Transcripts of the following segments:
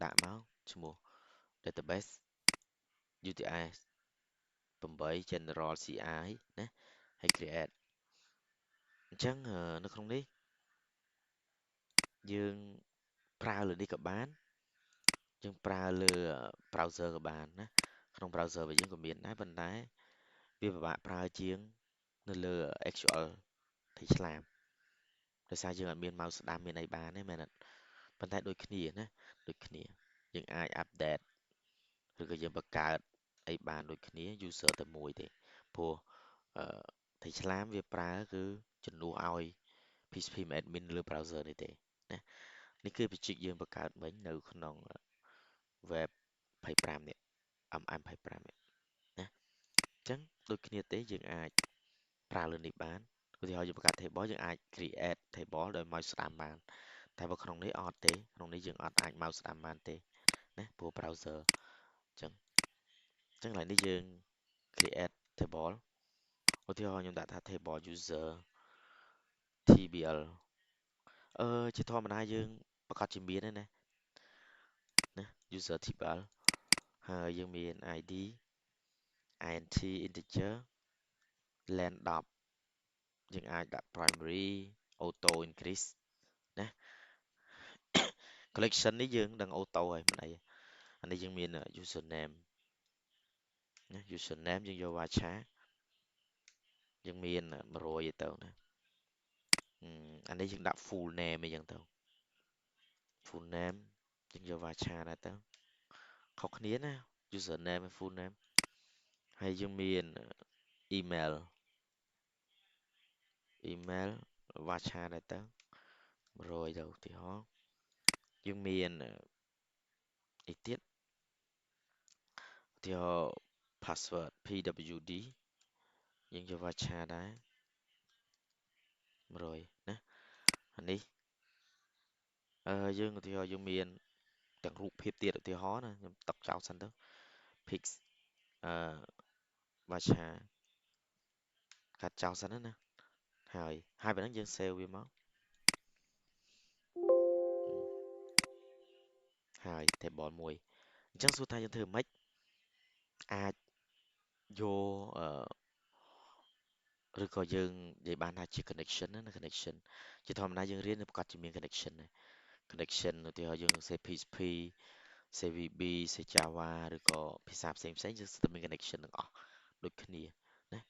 ដាក់មកឈ្មោះ database UTI 8 general CI ណាហើយ create អញ្ចឹងនៅក្នុងនេះយើងប្រើលើនេះក៏បានយើងប្រើលើ browser ក៏បានណាក្នុង browser របស់យើងក៏មានដែរប៉ុន្តែវាពិបាកប្រើជាងនៅលើ actual ទីឆ្លាមដោយសារយើងអត់មាន mouse ស្ដាំមានអីបានទេមែនទេប៉ុន្តែដូចគ្នាណាដូចគ្នាយើងអាច update ឬក៏យើងបង្កើតអីបានដូចគ្នា user តែមួយទេព្រោះអឺទីឆ្លាមវាប្រើគឺជំនួសឲ្យ PHP admin លើ browser នេះទេណានេះគឺបច្ចេកយើងបង្កើតមិញនៅក្នុង web 25នេះ MM25 នេះណាអញ្ចឹងដូចគ្នាទេយើងអាចប្រើលើនេះបានឧទាហរណ៍យើងបង្កើត table យើងអាច create table ដោយ mouse ស្ដាំបានតែបើក្នុងនេះអត់ទេក្នុងនេះយើងអត់អាច mouse ស្ដាំបានទេណាព្រោះ browser អញ្ចឹងកន្លែងនេះយើង create table ឧទាហរណ៍ខ្ញុំដាក់ថា table user tbl ជាធម្មតាយើងប្រកាសជាមានហើយណា user tbl ហើយយើងមាន id int integer len 10យើងអាចដាក់ primary auto increase ណា collection នេះយើងដឹង auto ហើយមិនអីអានេះយើងមាន username ណា username យើងយក varchar យើងមាន100ទៅណាអានេះយើងដាក់ full name អីចឹងទៅ full name យើងយក varchar ដែរទៅខុសគ្នាណា username និង full name ហើយយើងមាន email varchar ដែរទៅ100ទៅឧទាហរណ៍យើងមានអីទៀតឧទាហរណ៍ password pwd យើងយក varchar ដែរ100ណាអានេះយើងឧទាហរណ៍យើងមានទាំងរូបភាពទៀតឧទាហរណ៍ណាខ្ញុំតឹកចោលសិនទៅ pix varchar កាត់ចោលសិនណាហើយប៉ុណ្ណឹងយើង save វាមកហើយ table មួយអញ្ចឹងសួរថាយើងធ្វើម៉េចអាចយកឬក៏យើងនិយាយបានថាជា connection ណា connection ជាធម្មតាយើងរៀនប្រកាសជាមាន connection ណា connection ឧទាហរណ៍យើងសេ PHP សេ VB សេ Java ឬក៏ភាសាផ្សេងយើងស្ទើរមាន connection ទាំងអស់ដូចគ្នាណា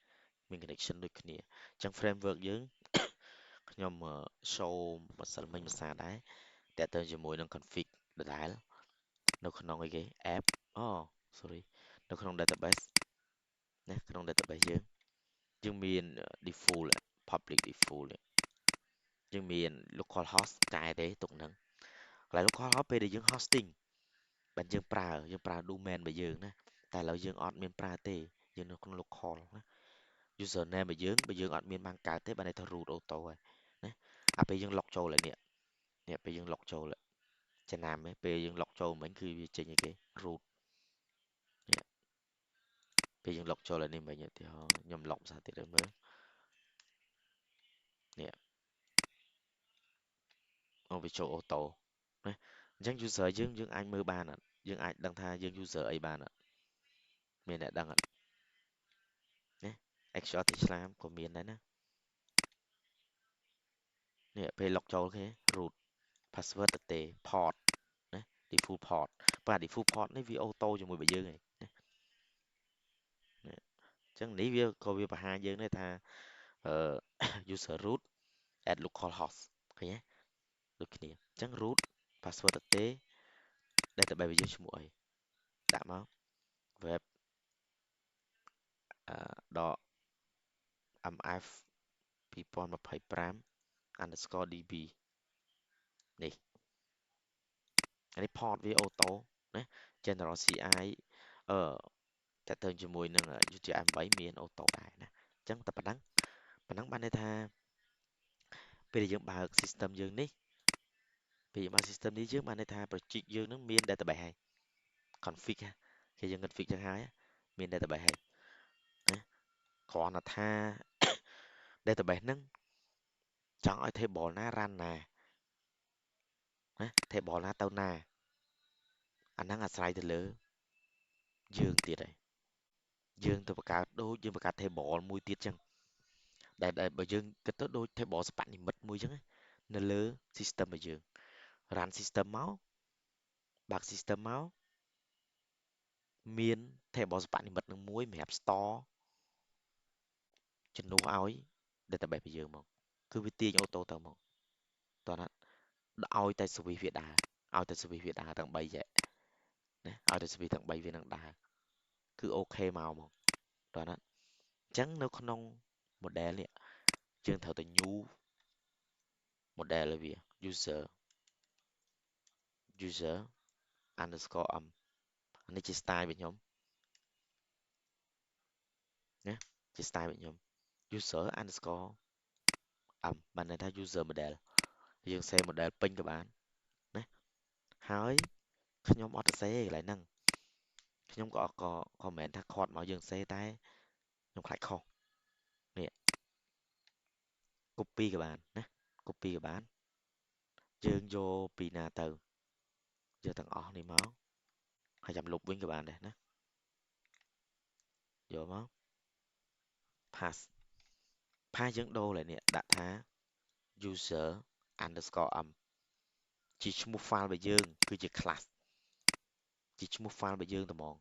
មាន connection ដូចគ្នាអញ្ចឹង framework យើងខ្ញុំ show ម្សិលមិញភាសាដែរតែទៅជាមួយនឹង config ដដែលនៅក្នុងអីគេ app sorry នៅក្នុង database ណាក្នុង database យើងមាន default public default យើងមាន localhost កែទេទុកហ្នឹងកន្លែង localhost ពេលដែលយើង hosting បើយើងប្រើ domain របស់យើងណាតែឥឡូវយើងអត់មានប្រើទេយើងនៅក្នុង local ណា username របស់យើងបើយើងអត់មានបានកើតទេបានន័យថា root auto ហើយណាពេលយើង log ចូលហើយនេះពេលយើង log ចូលចំណាំពេលយើង log ចូលមិញគឺវាចេញអីគេ root នេះពេលយើង log ចូលហើយនេះមិញឧទាហរណ៍ខ្ញុំ log ភាសាទៀតឲ្យមើលនេះវាចូល auto ណាអញ្ចឹង user យើងអាចមើលបានអត់យើងអាចដឹងថាយើង user អីបានអត់មានអ្នកដឹងអត់ណា extra ទីឆ្លាមក៏មានដែរណានេះពេល log ចូលគេ root password ទៅទេ port ណា default port បាទ default port នេះវា auto ជាមួយរបស់យើងឯងណាអញ្ចឹងនេះវាក៏វាបង្ហាញយើងដែរថាuser root at localhost ឃើញទេដូចគ្នាអញ្ចឹង root password ទៅទេ database របស់យើងឈ្មោះអីដាក់មក web .mf 2025 underscore db នេះអានេះ port វា auto ណា general CI តែទៅជាមួយនឹង UTM 8មាន auto ដែរណាអញ្ចឹងតែប៉ុណ្ណឹងបានន័យថាពេលដែលយើងបើក system យើងនេះពេលយើងបើក system នេះយើងបានន័យថា project យើងនឹងមាន database ហើយ config គេយើង config ចឹងហើយមាន database ហើយណាគ្រាន់តែថា database ហ្នឹងចង់ឲ្យ table ណា run ណា table ណាទៅណា អាហ្នឹងអាស្រ័យទៅលើយើងទៀតហើយយើងទៅបង្កើតដូចយើងបង្កើត table មួយទៀតចឹងដែលបើយើងគិតទៅដូច table សព្វនិមិត្តមួយចឹងណានៅលើ system របស់យើង run system មកបើក system មកមាន table សព្វនិមិត្តនឹងមួយសម្រាប់ store ជំនួសឲ្យ database របស់យើងមកគឺវាទាញអូតូទៅមកតោះណាឲ្យតែ service វាដើរឲ្យតែ service វាដើរទាំង3យ៉ាងណាឲ្យតែ service ទាំង3វានឹងដើរគឺអូខេមកតោះណាអញ្ចឹងនៅក្នុង model នេះយើងត្រូវតែ new model ឲ្យវា user underscoreអានេះជា style របស់ខ្ញុំណាជា style របស់ខ្ញុំ user underscore បានន័យថា user model យើង save model ពេញក៏បានណាហើយខ្ញុំអត់ទៅ save ឯកន្លែងហ្នឹងខ្ញុំក៏មិនមែនថាខាត់មកយើង save តែខ្ញុំខ្លាចខុសនេះ copy ក៏បានណា copy ក៏បានយើងយកពីណាទៅយកទាំងអស់នេះមកហើយចាំលុបវិញក៏បានដែរណាយកមក pass យើងដូរឡើយនេះដាក់ថា user underscoreជាឈ្មោះ file របស់យើងគឺជា class ជាឈ្មោះ file របស់យើងតែហ្មង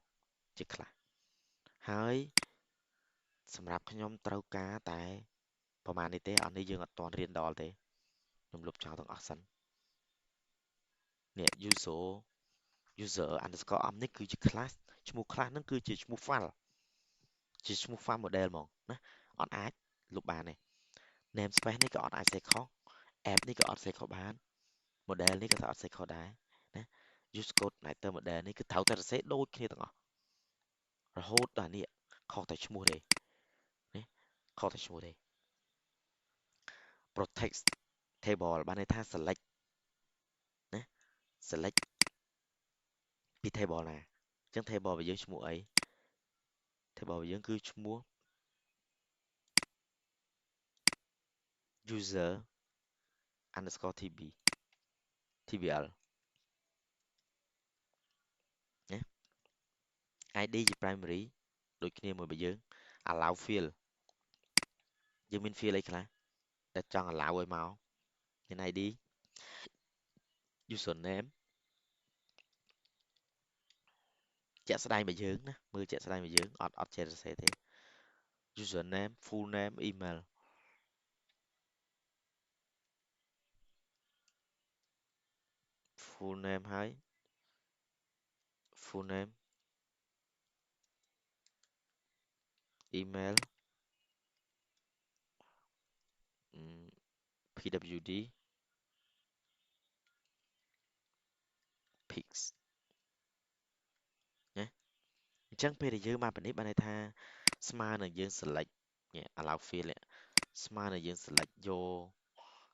ជា class ហើយសម្រាប់ខ្ញុំត្រូវការតែប្រហែលនេះទេអត់នេះយើងអត់ទាន់រៀនដល់ទេខ្ញុំលុបចោលទាំងអស់សិននេះ user underscoreនេះគឺជា class ឈ្មោះ class ហ្នឹងគឺជាឈ្មោះ file ជាឈ្មោះ file model ហ្មងណាអត់អាចលុបបានទេ namespace នេះក៏អត់អាចសេខុស app នេះក៏អត់សេខុសបាន model នេះក៏ថាអត់សេខុសដែរណា use code Nighter model នេះគឺត្រូវតែសរសេរដូចគ្នាទាំងអស់រហូតដល់នេះខុសតែឈ្មោះទេណាខុសតែឈ្មោះទេ protect table បានន័យថា select ណា select ពី table ណាអញ្ចឹង table របស់យើងឈ្មោះអី table របស់យើងគឺឈ្មោះ user underscore tbl ណា ID ជា primary ដូចគ្នាមួយរបស់យើង allow field យើងមាន field អីខ្លះដែលចង់ allow ឲ្យមកមាន ID username ជាក់ស្ដែងរបស់យើងណាមើលជាក់ស្ដែងរបស់យើងអត់ចេះសរសេរទេ username full name email full name ហើយ full name email pwd pics ណាអញ្ចឹងពេលដែលយើងបានបែបនេះបានន័យថាស្មើនឹងយើង select នេះ allow field នេះស្មើនឹងយើង select យ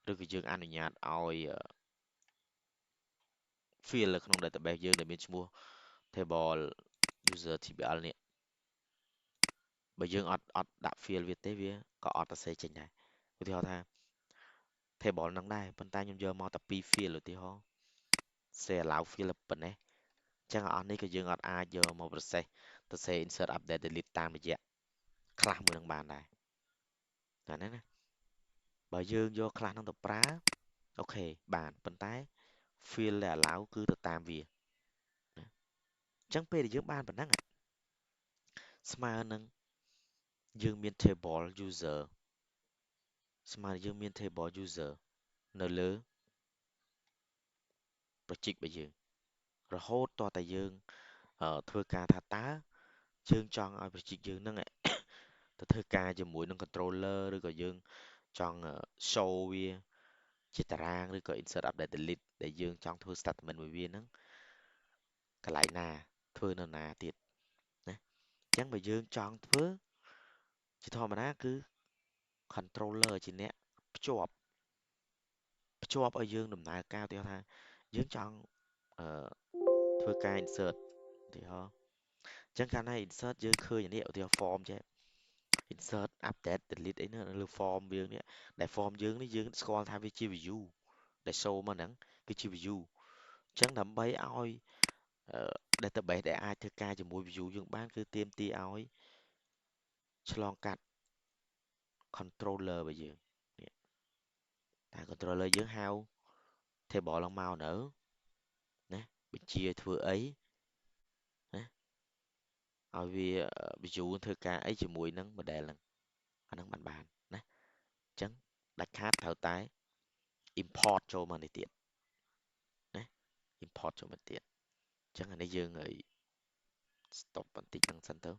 កឬក៏យើងអនុញ្ញាតឲ្យ field នៅក្នុង database យើងដែលមានឈ្មោះ table user tbl នេះបើយើងអត់ដាក់ field វាទេវាក៏អត់ទៅសេចេញដែរឧទាហរណ៍ថា table ហ្នឹងដែរប៉ុន្តែខ្ញុំយកមកតែ2 field ឧទាហរណ៍ say allow field ប៉ុណ្ណេះអញ្ចឹងអស់នេះក៏យើងអត់អាចយកមក process ទៅ say insert update delete តាមរយៈ class មួយនឹងបានដែរតែហ្នឹងណាបើយើងយក class ហ្នឹងទៅប្រើអូខេបានប៉ុន្តែ field ដែល allow គឺទៅតាមវាណាអញ្ចឹងពេលដែលយើងបានប៉ុណ្ណឹងស្មើនឹងយើងមាន table user ស្មើនឹងយើងមាន table user នៅលើ project របស់យើងរហូតតតែយើងធ្វើការថាតើយើងចង់ឲ្យ project យើងហ្នឹងទៅធ្វើការជាមួយនឹង controller ឬក៏យើងចង់ show វាជាតារាងឬក៏ insert update delete ដែលយើងចង់ធ្វើ statement មួយវាហ្នឹងកន្លែងណាធ្វើនៅណាទៀតណាអញ្ចឹងបើយើងចង់ធ្វើជាធម្មតាគឺ controller ជាអ្នកភ្ជាប់ឲ្យយើងដំណើរការឧទាហរណ៍ថាយើងចង់អឺធ្វើការ insert ឧទាហរណ៍អញ្ចឹងកាលណា insert យើងឃើញនេះឧទាហរណ៍ form ចេះ insert update delete អីហ្នឹងនៅលើ form យើងនេះដែល form យើងនេះយើងស្គាល់ថាវាជា view ដែល show មកហ្នឹងគឺជា view អញ្ចឹងដើម្បីឲ្យ database ដែលអាចធ្វើការជាមួយ view យើងបានគឺទាមទារឲ្យឆ្លងកាត់ controller របស់យើងនេះតែ controller យើងហៅ table ឡើងមកនៅណាបញ្ជាធ្វើអីណាឲ្យវា view ធ្វើការអីជាមួយនឹង model ហ្នឹងអាហ្នឹងបានណាអញ្ចឹងដាច់ខាតត្រូវតែ import ចូលមកនេះទៀតណា import ចូលមកទៀតអញ្ចឹងអានេះយើងឲ្យ stop បន្តិចហ្នឹងសិនទៅ